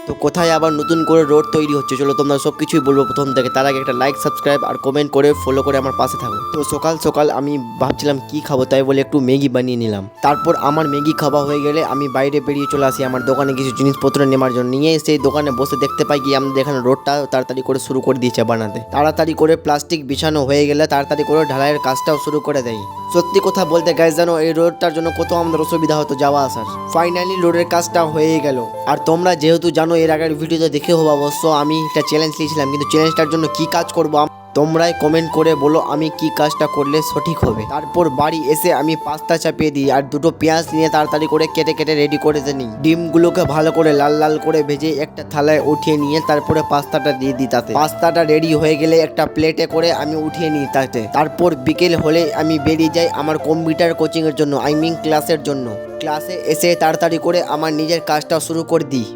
তো কোথায় আবার নতুন করে রোড তৈরি হচ্ছে, চলো তোমরা সব কিছুই বলবো প্রথম থেকে। তার আগে একটা লাইক, সাবস্ক্রাইব আর কমেন্ট করে ফলো করে আমার পাশে থাকো। তো সকাল সকাল আমি ভাবছিলাম কি খাবো, তাই বলে একটু ম্যাগি বানিয়ে নিলাম। তারপর আমার ম্যাগি খাওয়া হয়ে গেলে আমি বাইরে বেরিয়ে চলে আসি আমার দোকানে কিছু জিনিসপত্র নেওয়ার জন্য। নিয়ে সেই দোকানে বসে দেখতে পাই কি আমাদের এখানে রোডটা তাড়াতাড়ি করে শুরু করে দিয়েছে বানাতে। তাড়াতাড়ি করে প্লাস্টিক বিছানো হয়ে গেলে তাড়াতাড়ি করে ঢালাইয়ের কাজটাও শুরু করে দেয়। সত্যি কথা বলতে গাইস, জানো এই রোডটার জন্য কত আমাদের অসুবিধা হতো যাওয়া আসার। ফাইনালি রোডের কাজটা হয়ে গেল। আর তোমরা যেহেতু জানো এর আগের ভিডিওতে দেখে হবো অবশ্য আমি একটা চ্যালেঞ্জ নিয়েছিলাম, কিন্তু চ্যালেঞ্জটার জন্য কি কাজ করবো তোমরাই কমেন্ট করে বলো আমি কি কাজটা করলে সঠিক হবে। তারপর বাড়ি এসে আমি পাস্তা চাপিয়ে দিই আর দুটো পেঁয়াজ নিয়ে তাড়াতাড়ি করে কেটে কেটে রেডি করে নিই। ডিমগুলোকে ভালো করে লাল লাল করে ভেজে একটা থালায় উঠিয়ে নিয়ে তারপরে পাস্তাটা দিয়ে দিই তাতে। পাস্তাটা রেডি হয়ে গেলে একটা প্লেটে করে আমি উঠিয়ে নিই তাতে। তারপর বিকেল হলে আমি বেরিয়ে যাই আমার কম্পিউটার কোচিংয়ের জন্য, ক্লাসের জন্য। ক্লাসে এসে তাড়াতাড়ি করে আমার নিজের কাজটা শুরু করে দিই।